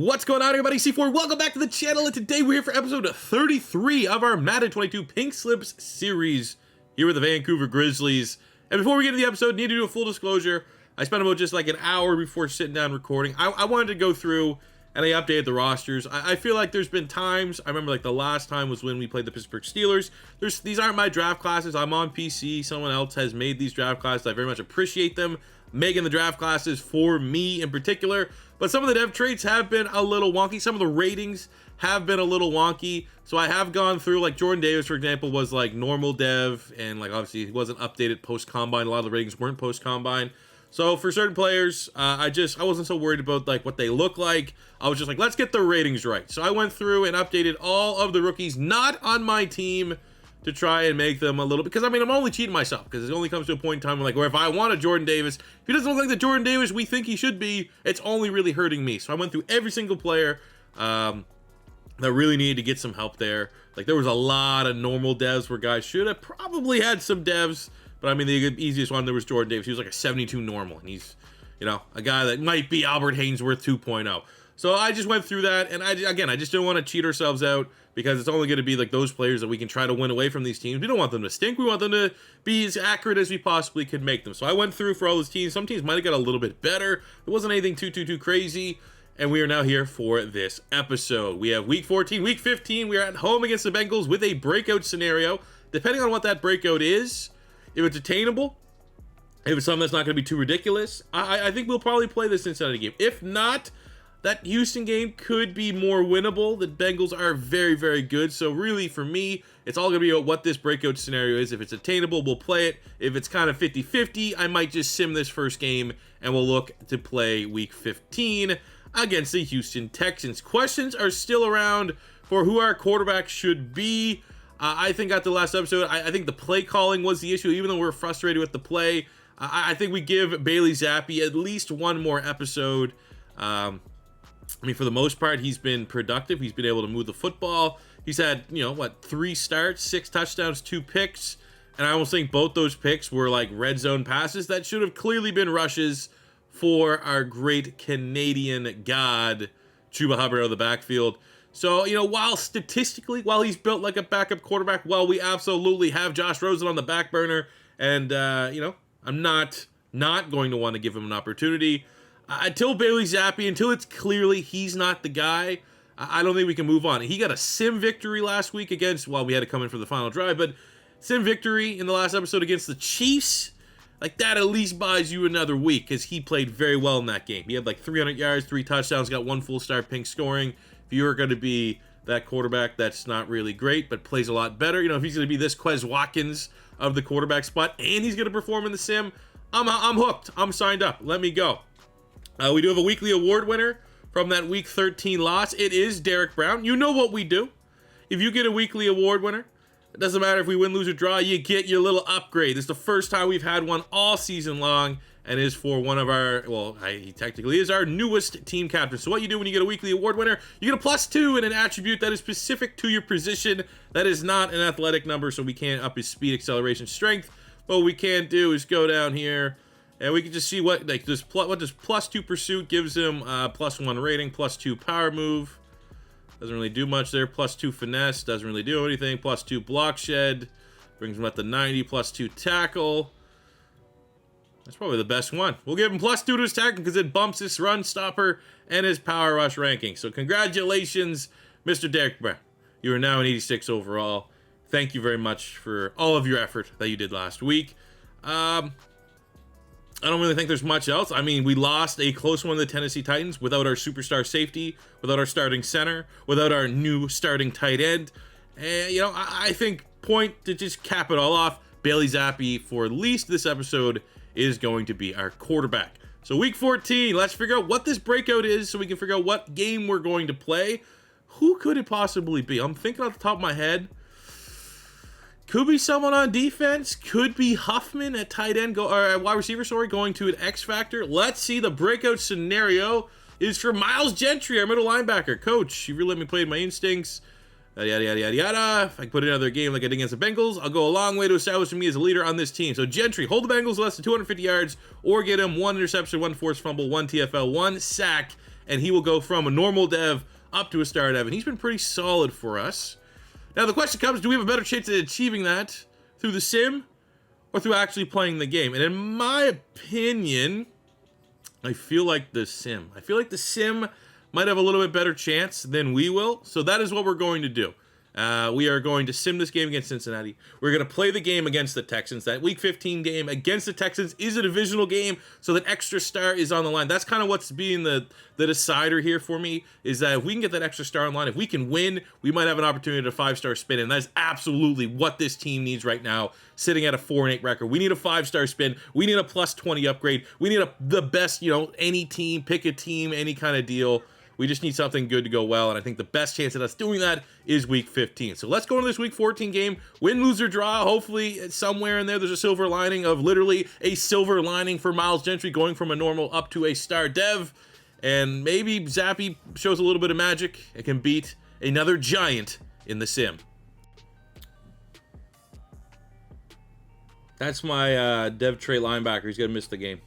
What's going on, everybody? C4, welcome back to the channel, and today we're here for episode 33 of our Madden 22 Pink Slips series here with the Vancouver Grizzlies. And before we get into the episode, need to do a full disclosure. I spent about just like an hour before sitting down recording. I wanted to go through and I updated the rosters. I feel like there's been times, I remember like the last time was when we played the Pittsburgh Steelers. These aren't my draft classes. I'm on PC. Someone else has made these draft classes. I very much appreciate them making the draft classes for me in particular. But some of the dev traits have been a little wonky. Some of the ratings have been a little wonky. So I have gone through, like Jordan Davis, for example, was like normal dev. And like obviously he wasn't updated post-combine. A lot of the ratings weren't post-combine. So for certain players, I wasn't so worried about like what they look like. I was just like, let's get the ratings right. So I went through and updated all of the rookies not on my team to try and make them a little, because I mean, I'm only cheating myself because it only comes to a point in time where if I want a Jordan Davis, if he doesn't look like the Jordan Davis we think he should be, it's only really hurting me. So I went through every single player that really needed to get some help there. Like there was a lot of normal devs where guys should have probably had some devs, but I mean, the easiest one there was Jordan Davis. He was like a 72 normal, and he's, you know, a guy that might be Albert Haynesworth 2.0. So I just went through that, and I just didn't want to cheat ourselves out because it's only going to be like those players that we can try to win away from these teams. We don't want them to stink. We want them to be as accurate as we possibly could make them. So I went through for all those teams. Some teams might have got a little bit better. It wasn't anything too crazy. And we are now here for this episode. We have week 14, week 15. We are at home against the Bengals with a breakout scenario. Depending on what that breakout is, if it's attainable, if it's something that's not going to be too ridiculous, I think we'll probably play this Cincinnati game. If not, that Houston game could be more winnable. The Bengals are very good. So really, for me, it's all going to be about what this breakout scenario is. If it's attainable, we'll play it. If it's kind of 50-50, I might just sim this first game, and we'll look to play week 15 against the Houston Texans. Questions are still around for who our quarterback should be. I think at the last episode, I think the play calling was the issue. Even though we're frustrated with the play, I think we give Bailey Zappi at least one more episode. I mean, for the most part, he's been productive. He's been able to move the football. He's had, 3 starts, 6 touchdowns, 2 picks. And I almost think both those picks were like red zone passes that should have clearly been rushes for our great Canadian god, Chuba Hubbard out of the backfield. So, while he's built like a backup quarterback, while we absolutely have Josh Rosen on the back burner, and, I'm not going to want to give him an opportunity. Until Bailey Zappi, until it's clearly he's not the guy, I don't think we can move on. He got a sim victory last week against, well, we had to come in for the final drive, but sim victory in the last episode against the Chiefs, like that at least buys you another week because he played very well in that game. He had like 300 yards, 3 touchdowns, got 1 full star pink scoring. If you're going to be that quarterback that's not really great but plays a lot better, if he's going to be this Quez Watkins of the quarterback spot and he's going to perform in the sim, I'm hooked. I'm signed up. Let me go. We do have a weekly award winner from that week 13 loss. It is Derek Brown. You know what we do. If you get a weekly award winner, it doesn't matter if we win, lose, or draw, you get your little upgrade. This is the first time we've had one all season long and is for one of our, well, he technically is our newest team captain. So what you do when you get a weekly award winner, you get a +2 in an attribute that is specific to your position. That is not an athletic number, so we can't up his speed, acceleration, strength. What we can do is go down here, and we can just see what does +2 pursuit gives him. +1 rating, +2 power move. Doesn't really do much there. +2 finesse, doesn't really do anything. +2 block shed, brings him up to 90. +2 tackle. That's probably the best one. We'll give him +2 to his tackle because it bumps his run stopper and his power rush ranking. So congratulations, Mr. Derek Brown. You are now an 86 overall. Thank you very much for all of your effort that you did last week. I don't really think there's much else. I mean, we lost a close one to the Tennessee Titans without our superstar safety, without our starting center, without our new starting tight end. And, I think point to just cap it all off, Bailey Zappi, for at least this episode, is going to be our quarterback. So week 14, let's figure out what this breakout is so we can figure out what game we're going to play. Who could it possibly be? I'm thinking off the top of my head. Could be someone on defense. Could be Huffman at tight end, or wide receiver, going to an X factor. Let's see. The breakout scenario is for Miles Gentry, our middle linebacker. Coach, you really let me play my instincts. Yada. If I can put another game like I did against the Bengals, I'll go a long way to establishing me as a leader on this team. So Gentry, hold the Bengals less than 250 yards, or get him 1 interception, 1 forced fumble, 1 TFL, 1 sack, and he will go from a normal dev up to a star dev, and he's been pretty solid for us. Now the question comes, do we have a better chance at achieving that through the sim or through actually playing the game? And in my opinion, I feel like the sim. I feel like the sim might have a little bit better chance than we will, so that is what we're going to do. We are going to sim this game against Cincinnati. We're going to play the game against the Texans. That Week 15 game against the Texans is a divisional game, so that extra star is on the line. That's kind of what's being the decider here for me, is that if we can get that extra star on the line, if we can win, we might have an opportunity to 5-star spin, and that is absolutely what this team needs right now, sitting at a 4-8 record. We need a 5-star spin. We need a plus 20 upgrade. We need the best, any team, pick a team, any kind of deal. We just need something good to go well, and I think the best chance of us doing that is Week 15. So let's go into this Week 14 game. Win, lose, or draw. Hopefully, somewhere in there's a silver lining of literally a silver lining for Miles Gentry going from a normal up to a star dev. And maybe Zappy shows a little bit of magic and can beat another giant in the sim. That's my dev trait linebacker. He's going to miss the game.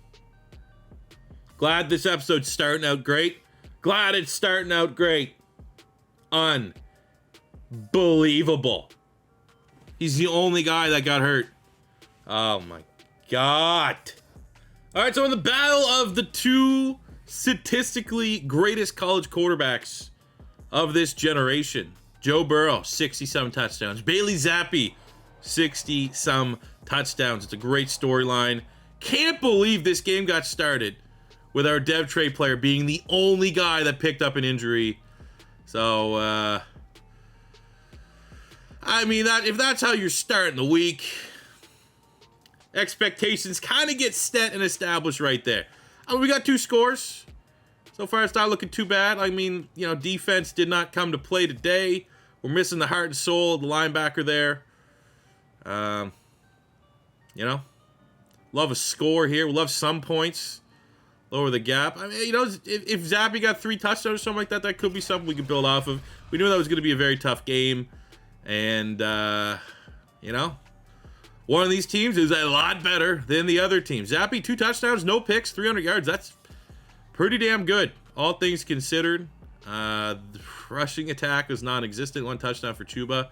Glad this episode's starting out great. Glad it's starting out great. Unbelievable. He's the only guy that got hurt. Oh my God. All right, so in the battle of the two statistically greatest college quarterbacks of this generation, Joe Burrow, 60-some touchdowns. Bailey Zappi, 60-some touchdowns. It's a great storyline. Can't believe this game got started with our dev trade player being the only guy that picked up an injury. So, I mean, if that's how you're starting the week, expectations kind of get set and established right there. I mean, we got 2 scores. So far, it's not looking too bad. I mean, defense did not come to play today. We're missing the heart and soul of the linebacker there. Love a score here. We love some points. Lower the gap. I mean, if Zappy got 3 touchdowns or something like that, that could be something we could build off of. We knew that was going to be a very tough game. And, one of these teams is a lot better than the other team. Zappy, 2 touchdowns, no picks, 300 yards. That's pretty damn good, all things considered. The rushing attack was non-existent. 1 touchdown for Chuba.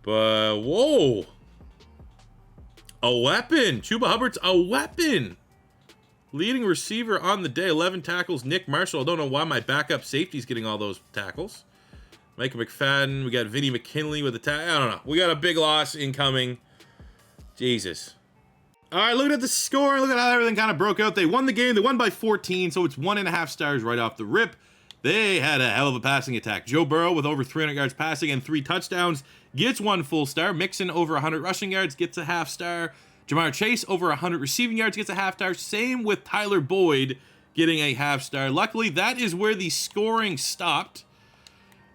But, whoa. A weapon. Chuba Hubbard's a weapon. Leading receiver on the day, 11 tackles, Nick Marshall. I don't know why my backup safety's getting all those tackles. Micah McFadden, we got Vinny McKinley with the tackle. I don't know. We got a big loss incoming. Jesus. All right, looking at the score, look at how everything kind of broke out. They won the game. They won by 14, so it's 1.5 stars right off the rip. They had a hell of a passing attack. Joe Burrow with over 300 yards passing and 3 touchdowns gets 1 full star. Mixon over 100 rushing yards gets a half star. Jamar Chase over 100 receiving yards gets a half star. Same with Tyler Boyd getting a half star. Luckily, that is where the scoring stopped.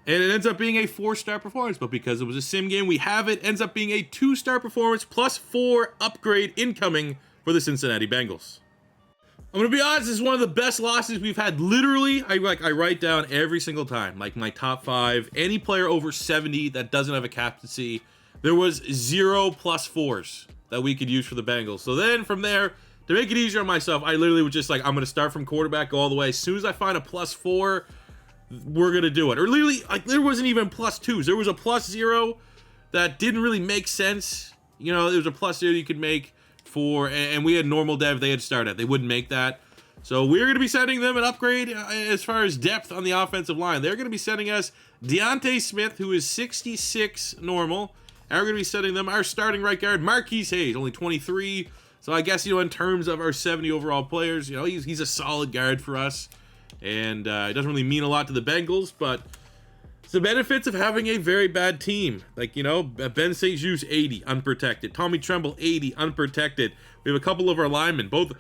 And it ends up being a 4-star performance. But because it was a sim game, we have it. Ends up being a 2-star performance plus 4 upgrade incoming for the Cincinnati Bengals. I'm going to be honest, this is one of the best losses we've had. Literally, I write down every single time, like my top 5. Any player over 70 that doesn't have a captaincy, there was 0 plus 4s that we could use for the Bengals. So then from there, to make it easier on myself, I literally was just like, I'm going to start from quarterback, go all the way. As soon as I find a plus 4, we're going to do it. Or literally, there wasn't even plus 2s. There was a plus 0 that didn't really make sense. There was a plus 0 you could make for, and we had normal dev, they had started. They wouldn't make that. So we're going to be sending them an upgrade as far as depth on the offensive line. They're going to be sending us Deontay Smith, who is 66 normal. And we're going to be sending them our starting right guard, Marquise Hayes, only 23. So I guess, in terms of our 70 overall players, he's a solid guard for us. And it doesn't really mean a lot to the Bengals, but it's the benefits of having a very bad team. Like, Ben St. Juste, 80, unprotected. Tommy Tremble, 80, unprotected. We have a couple of our linemen, both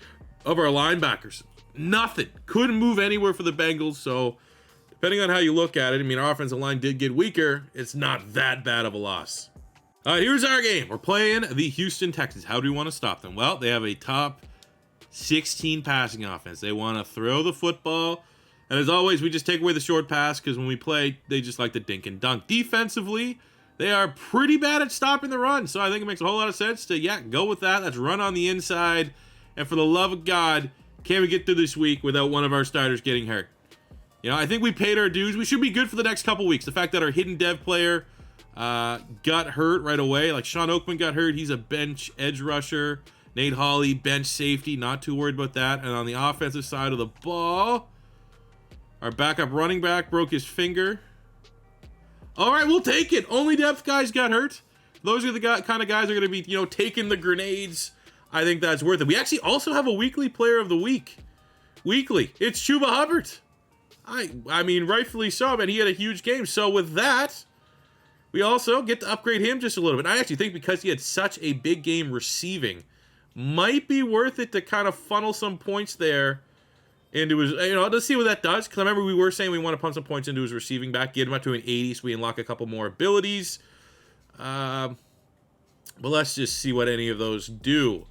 of our linebackers. Nothing. Couldn't move anywhere for the Bengals, so depending on how you look at it, our offensive line did get weaker. It's not that bad of a loss. Here's our game. We're playing the Houston Texans. How do we want to stop them? Well, they have a top 16 passing offense. They want to throw the football. And as always, we just take away the short pass because when we play, they just like to dink and dunk. Defensively, they are pretty bad at stopping the run. So I think it makes a whole lot of sense to, go with that. Let's run on the inside. And for the love of God, can we get through this week without one of our starters getting hurt? You know, I think we paid our dues. We should be good for the next couple weeks. The fact that our hidden dev player got hurt right away. Like, Sean Oakman got hurt. He's a bench edge rusher. Nate Hawley, bench safety. Not too worried about that. And on the offensive side of the ball, our backup running back broke his finger. All right, we'll take it. Only depth guys got hurt. Those are the kind of guys that are going to be, you know, taking the grenades. I think that's worth it. We actually also have a weekly player of the week. Weekly. It's Chuba Hubbard. I mean, rightfully so, man. He had a huge game. So with that, we also get to upgrade him just a little bit. I actually think because he had such a big game receiving, might be worth it to kind of funnel some points there into his, you know, let's see what that does. Because I remember we were saying we want to pump some points into his receiving back, get him up to an 80 so we unlock a couple more abilities. But let's just see what any of those do.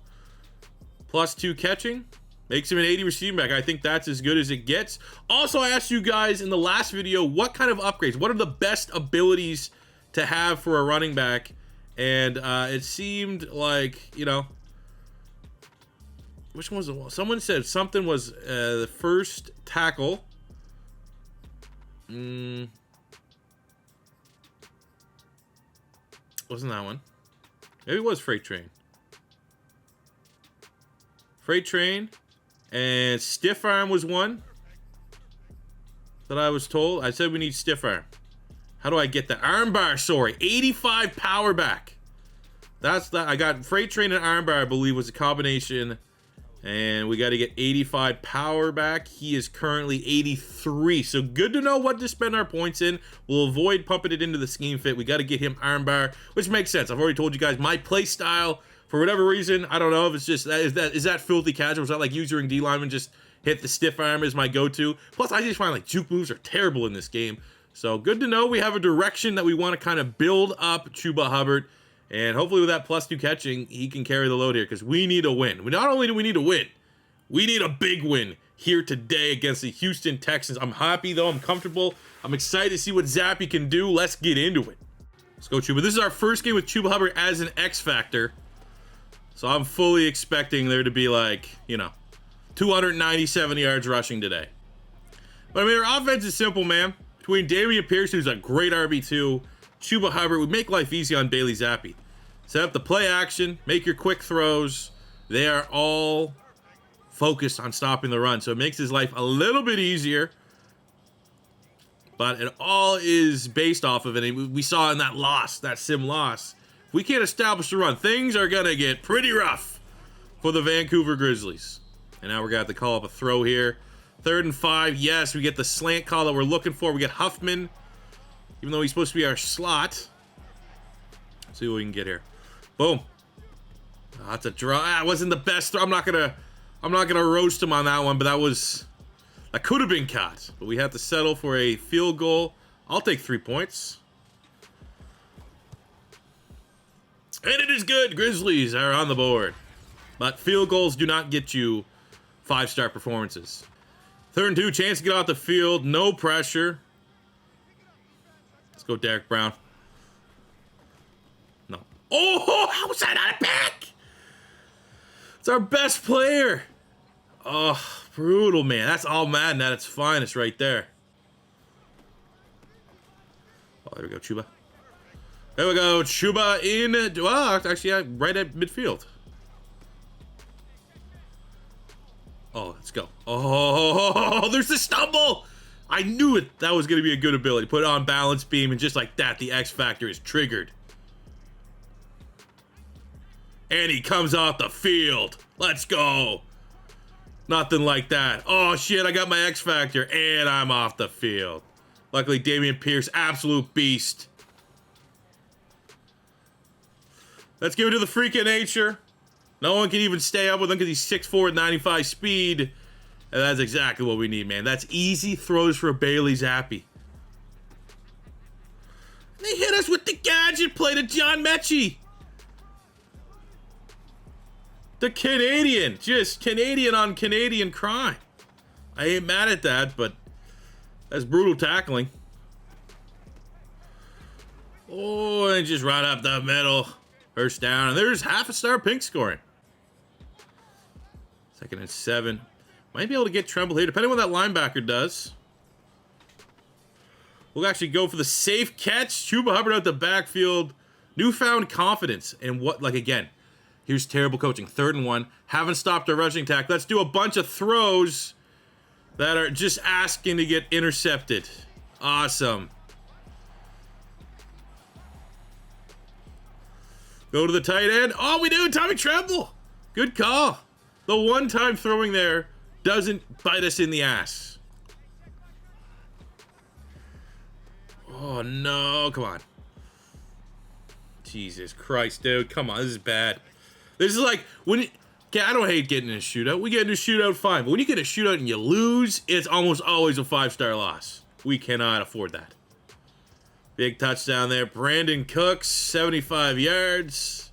+2 catching. Makes him an 80 receiving back. I think that's as good as it gets. Also, I asked you guys in the last video, what kind of upgrades? What are the best abilities to have for a running back? And it seemed like, you know, which one was it? Someone said something was the first tackle. Wasn't that one? Maybe it was Freight Train. Freight Train. And stiff arm was one that I was told. I said we need stiff arm. How do I get that? Arm bar, sorry. 85 power back. That's that. I got Freight Train and arm bar, I believe, was a combination. And we got to get 85 power back. He is currently 83. So good to know what to spend our points in. We'll avoid pumping it into the scheme fit. We got to get him arm bar, which makes sense. I've already told you guys my play style. For whatever reason, I don't know if it's just is that filthy casual? Is that like you during D lineman just hit the stiff arm as my go-to? Plus, I just find like juke moves are terrible in this game. So good to know we have a direction that we want to kind of build up Chuba Hubbard, and hopefully with that +2 catching, he can carry the load here because we need a win. Not only do we need a win, we need a big win here today against the Houston Texans. I'm happy though. I'm comfortable. I'm excited to see what Zappy can do. Let's get into it. Let's go, Chuba. This is our first game with Chuba Hubbard as an X Factor. So I'm fully expecting there to be like, you know, 297 yards rushing today. But I mean, our offense is simple, man. Between Dameon Pierce, who's a great RB2, Chuba Hubbard, we make life easy on Bailey Zappi. Set up the play action, make your quick throws. They are all focused on stopping the run. So it makes his life a little bit easier. But it all is based off of it. And we saw in that loss, that sim loss. We can't establish the run. Things are going to get pretty rough for the Vancouver Grizzlies. And now we're going to have to call up a throw here. 3rd and 5. Yes, we get the slant call that we're looking for. We get Huffman, even though he's supposed to be our slot. Let's see what we can get here. Boom. Oh, that's a draw. That wasn't the best throw. I'm not gonna roast him on that one, but that could have been caught. But we have to settle for a field goal. I'll take 3 points. And it is good. Grizzlies are on the board. But field goals do not get you 5-star performances. 3rd and 2, chance to get off the field. No pressure. Let's go, Derek Brown. No. Oh, how was that not a pick? It's our best player. Oh, brutal, man. That's all Madden at its finest right there. Oh, there we go, Chuba. There we go, Chuba in, well, actually, yeah, right at midfield. Oh, let's go. Oh, there's the stumble. I knew it. That was going to be a good ability. Put it on balance beam, and just like that, the X Factor is triggered. And he comes off the field. Let's go. Nothing like that. Oh, shit, I got my X Factor, and I'm off the field. Luckily, Dameon Pierce, absolute beast. Let's give it to the freak of nature. No one can even stay up with him because he's 6'4", 95 speed. And that's exactly what we need, man. That's easy throws for a Bailey Zappi. They hit us with the gadget play to John Mechie. The Canadian. Just Canadian on Canadian crime. I ain't mad at that, but that's brutal tackling. Oh, and just right up the middle. First down, and there's half a star Pink scoring. 2nd and 7. Might be able to get Tremble here, depending on what that linebacker does. We'll actually go for the safe catch. Chuba Hubbard out the backfield. Newfound confidence. And what, like, again, here's terrible coaching. 3rd and 1. Haven't stopped our rushing attack. Let's do a bunch of throws that are just asking to get intercepted. Awesome. Go to the tight end. Oh, we do. Tommy Tremble. Good call. The one-time throwing there doesn't bite us in the ass. Oh, no. Come on. Jesus Christ, dude. Come on. This is bad. This is like when you, okay, I don't hate getting in a shootout. We get in a shootout, fine. But when you get a shootout and you lose, it's almost always a 5-star loss. We cannot afford that. Big touchdown there. Brandon Cooks, 75 yards.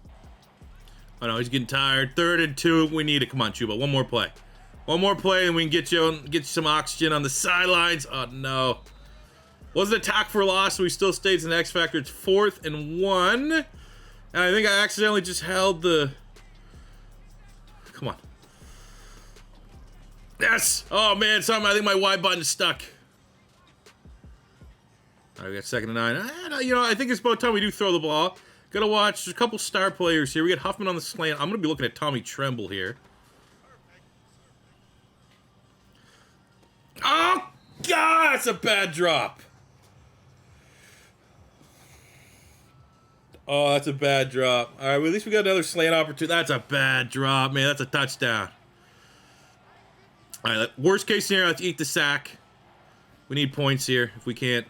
Oh, no, he's getting tired. 3rd and 2. We need it. Come on, Chuba. One more play. One more play, and we can get you some oxygen on the sidelines. Oh, no. Wasn't a tackle for loss, so we still stayed as an X factor. It's 4th and 1. And I think I accidentally just held the... Come on. Yes! Oh, man, I think my Y button is stuck. All right, we got 2nd and 9. You know, I think it's about time we do throw the ball. Gotta watch a couple star players here. We got Huffman on the slant. I'm gonna be looking at Tommy Tremble here. Oh, God, that's a bad drop. Oh, that's a bad drop. All right, well, at least we got another slant opportunity. That's a bad drop, man. That's a touchdown. All right, worst case scenario, let's eat the sack. We need points here if we can't.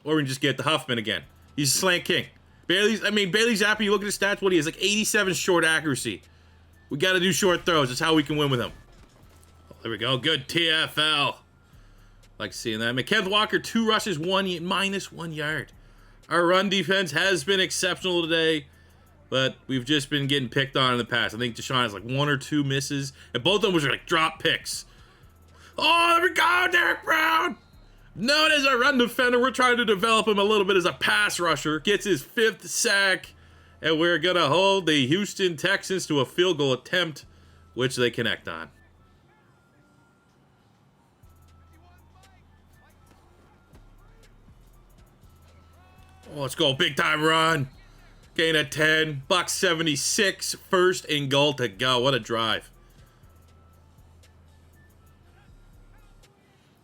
Or we can just get the Huffman again. He's a slant king. Bailey Zappi, you look at his stats, what he has, like 87 short accuracy. We got to do short throws. That's how we can win with him. Oh, there we go. Good TFL. Like seeing that. Kenneth Walker, 2 rushes, -1 yard. Our run defense has been exceptional today, but we've just been getting picked on in the past. I think Deshaun has like 1 or 2 misses, and both of them was like drop picks. Oh, there we go, Derek Brown. Known as a run defender, we're trying to develop him a little bit as a pass rusher. Gets his 5th sack, and we're going to hold the Houston Texans to a field goal attempt, which they connect on. Oh, let's go. Big time run. Gain of 10. Buck 76. 1st and goal to go. What a drive.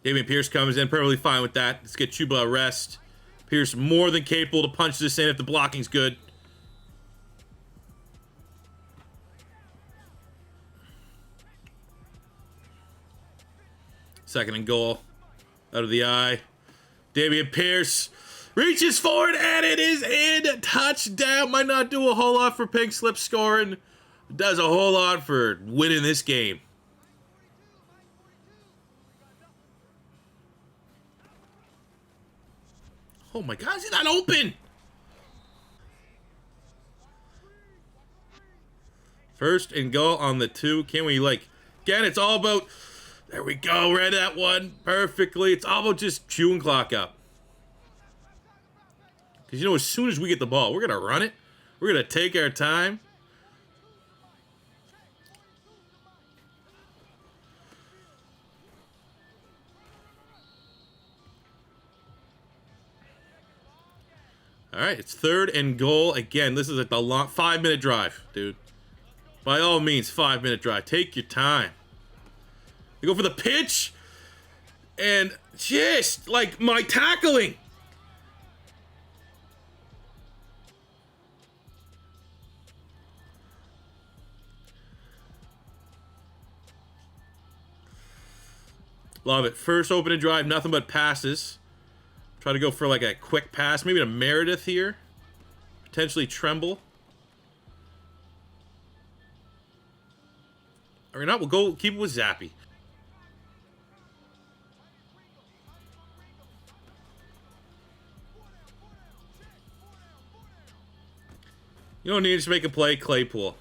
Dameon Pierce comes in perfectly fine with that. Let's get Chuba a rest. Pierce more than capable to punch this in if the blocking's good. Second and goal. Out of the eye. Dameon Pierce reaches forward and it is in. Touchdown. Might not do a whole lot for Pink Slips scoring. Does a whole lot for winning this game. Oh my God, is he not open? 1st and goal on the 2. Can we, like, again, it's all about, there we go, read that one perfectly. It's all about just chewing clock up. Because, you know, as soon as we get the ball, we're going to run it. We're going to take our time. All right, it's 3rd and goal. Again, this is like the long 5-minute drive, dude. By all means, 5-minute drive. Take your time. You go for the pitch. And just like my tackling. Love it. First opening drive, nothing but passes. Try to go for like a quick pass, maybe to Meredith here. Potentially Tremble. Or not, we'll go keep it with Zappy. You don't need to make a play, Claypool.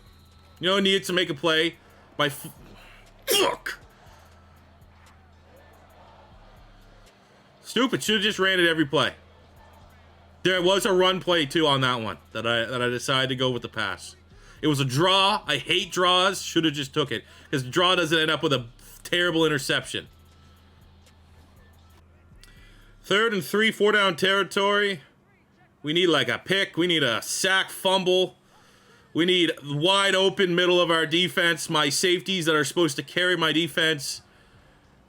You don't need to make a play. Fuck! Stupid. Should have just ran it every play. There was a run play too on that one that I decided to go with the pass. It was a draw. I hate draws. Should have just took it because draw doesn't end up with a terrible interception. 3rd and 3, 4 down territory. We need like a pick. We need a sack fumble. We need wide open middle of our defense. My safeties that are supposed to carry my defense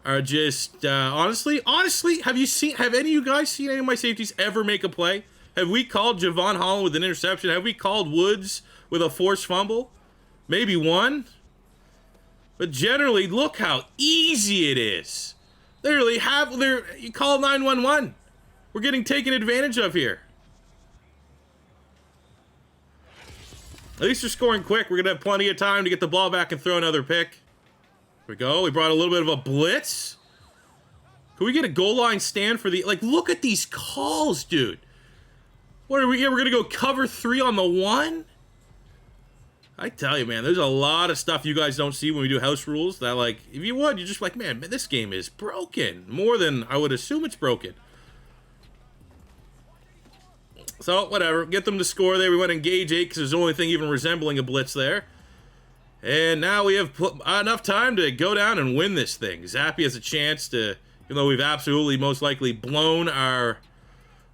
are just, honestly, have any of you guys seen any of my safeties ever make a play? Have we called Javon Holland with an interception? Have we called Woods with a forced fumble? Maybe one. But generally, look how easy it is. Literally, you call 911. We're getting taken advantage of here. At least we're scoring quick. We're going to have plenty of time to get the ball back and throw another pick. Here we go. We brought a little bit of a blitz. Can we get a goal line stand for the... Like, look at these calls, dude. What are we here? We're going to go cover 3 on the 1? I tell you, man, there's a lot of stuff you guys don't see when we do house rules that, like, if you would, you're just like, man, this game is broken. More than I would assume it's broken. So, whatever. Get them to score there. We went engage 8 because there's the only thing even resembling a blitz there. And now we have enough time to go down and win this thing. Zappy has a chance to, even though we've absolutely most likely blown our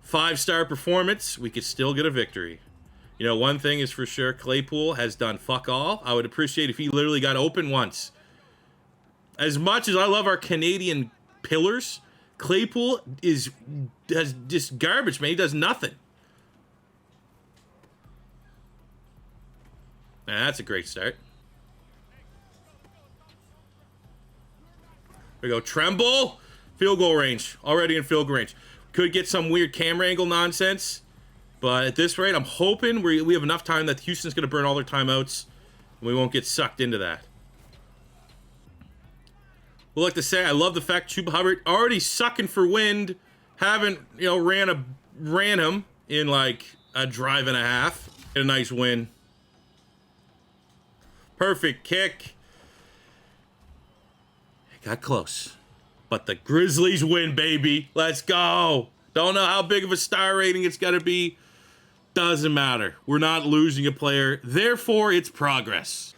5-star performance, we could still get a victory. You know, one thing is for sure, Claypool has done fuck all. I would appreciate if he literally got open once. As much as I love our Canadian pillars, Claypool has just garbage, man. He does nothing. Nah, that's a great start. There we go. Tremble. Field goal range. Already in field goal range. Could get some weird camera angle nonsense. But at this rate, I'm hoping we have enough time that Houston's going to burn all their timeouts. And we won't get sucked into that. We'll like to say, I love the fact Chuba Hubbard already sucking for wind. Haven't, you know, ran him in like a drive and a half. Get a nice win. Perfect kick. It got close. But the Grizzlies win, baby. Let's go. Don't know how big of a star rating it's got to be. Doesn't matter. We're not losing a player. Therefore, it's progress.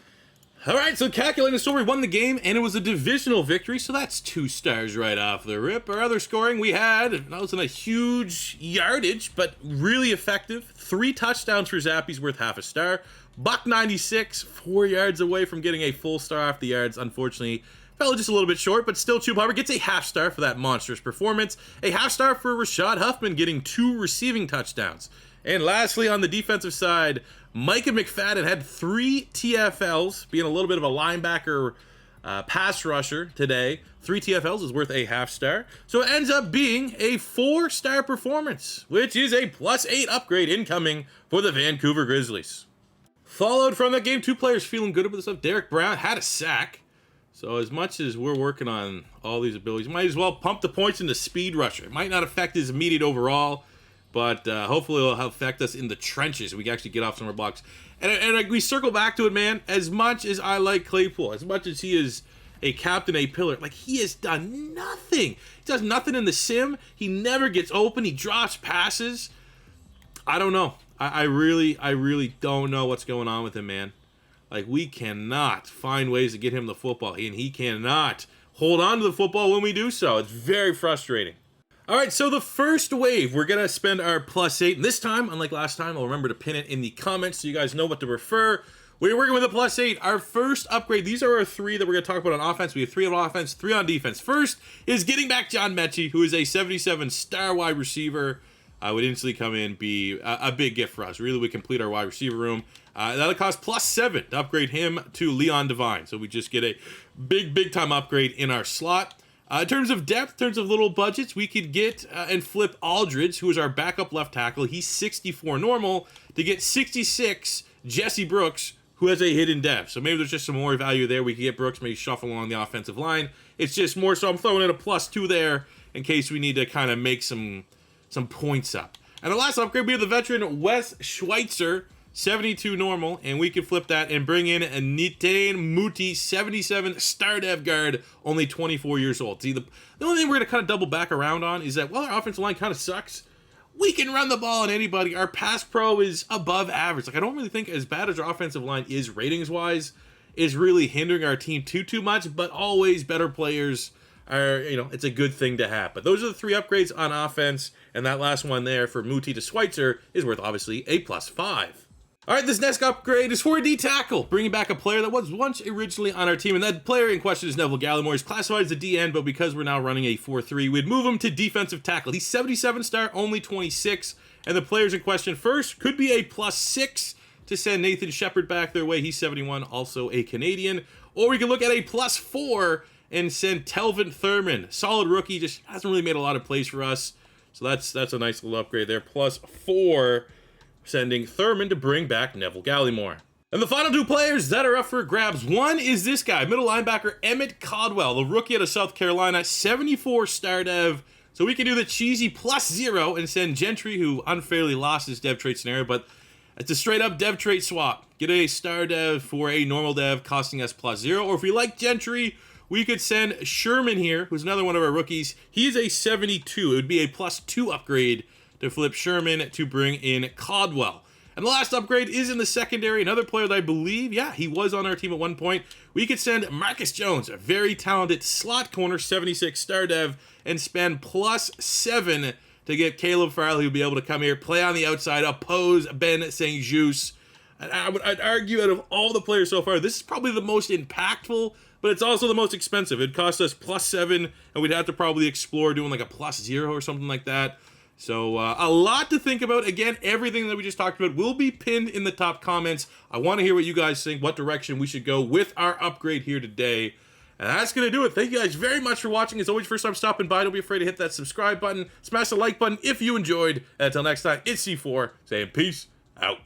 All right, so calculating story, won the game, and it was a divisional victory, so that's 2 stars right off the rip. Our other scoring we had, that wasn't a huge yardage, but really effective. 3 touchdowns for Zappy's worth half a star. $1.96, 4 yards away from getting a full star off the yards. Unfortunately, fell just a little bit short, but still Chuba Hubbard gets a half star for that monstrous performance. A half star for Rashad Huffman getting 2 receiving touchdowns. And lastly, on the defensive side, Micah McFadden had 3 TFLs, being a little bit of a linebacker pass rusher today. 3 TFLs is worth a half star. So it ends up being a 4-star performance, which is a +8 upgrade incoming for the Vancouver Grizzlies. Followed from that game, 2 players feeling good about this stuff. Derek Brown had a sack. So as much as we're working on all these abilities, might as well pump the points into speed rusher. It might not affect his immediate overall, but hopefully it'll affect us in the trenches. We can actually get off some of our blocks. And we circle back to it, man. As much as I like Claypool, as much as he is a captain, a pillar, like he has done nothing. He does nothing in the sim. He never gets open. He drops passes. I don't know. I really don't know what's going on with him, man. Like, we cannot find ways to get him the football, and he cannot hold on to the football when we do so. It's very frustrating. All right, so the first wave, we're going to spend our +8. This time, unlike last time, I'll remember to pin it in the comments so you guys know what to refer. We're working with a +8. Our first upgrade, these are our 3 that we're going to talk about on offense. We have 3 on offense, 3 on defense. First is getting back John Mechie, who is a 77 star wide receiver. Would instantly come in, be a big gift for us. Really would complete our wide receiver room. That'll cost +7 to upgrade him to Leon Devine. So we just get a big time upgrade in our slot. In terms of depth, in terms of little budgets, we could get and flip Aldridge, who is our backup left tackle. He's 64 normal, to get 66 Jesse Brooks, who has a hidden dev. So maybe there's just some more value there. We could get Brooks, maybe shuffle along the offensive line. It's just more so I'm throwing in a +2 there in case we need to kind of make some points up. And the last upgrade, we have the veteran Wes Schweitzer, 72 normal, and we can flip that and bring in a Nitain Muti, 77 star dev guard, only 24 years old. See, the only thing we're going to kind of double back around on is that while our offensive line kind of sucks, we can run the ball on anybody. Our pass pro is above average. Like, I don't really think, as bad as our offensive line is ratings-wise, is really hindering our team too much, but always better players are, it's a good thing to have. But those are the 3 upgrades on offense, and that last one there for Muti to Schweitzer is worth obviously a +5. All right, this next upgrade is for a D tackle, bringing back a player that was once originally on our team, and that player in question is Neville Gallimore. He's classified as a DN, but because we're now running a 4-3, we'd move him to defensive tackle. He's 77 star, only 26, and the players in question first could be a +6 to send Nathan Shepard back their way. He's 71, also a Canadian. Or we could look at a +4 and send Telvin Thurman. Solid rookie, just hasn't really made a lot of plays for us. So that's a nice little upgrade there. +4, sending Thurman to bring back Neville Gallimore. And the final 2 players that are up for grabs. One is this guy, middle linebacker Emmett Caldwell, the rookie out of South Carolina, 74 star dev. So we can do the cheesy +0 and send Gentry, who unfairly lost his dev trait scenario, but it's a straight up dev trait swap. Get a star dev for a normal dev, costing us +0. Or if we like Gentry, we could send Sherman here, who's another one of our rookies. He's a 72. It would be a +2 upgrade to flip Sherman to bring in Caldwell. And the last upgrade is in the secondary. Another player that I believe, he was on our team at one point. We could send Marcus Jones, a very talented slot corner, 76 star dev, and spend +7 to get Caleb Farley, who'll be able to come here, play on the outside, oppose Ben St. Juste. I'd argue out of all the players so far, this is probably the most impactful, but it's also the most expensive. It'd cost us +7, and we'd have to probably explore doing like a +0 or something like that. So a lot to think about. Again, everything that we just talked about will be pinned in the top comments. I want to hear what you guys think, what direction we should go with our upgrade here today. And that's going to do it. Thank you guys very much for watching. As always, first time stopping by, don't be afraid to hit that subscribe button. Smash the like button if you enjoyed. And until next time, it's C4 saying peace out.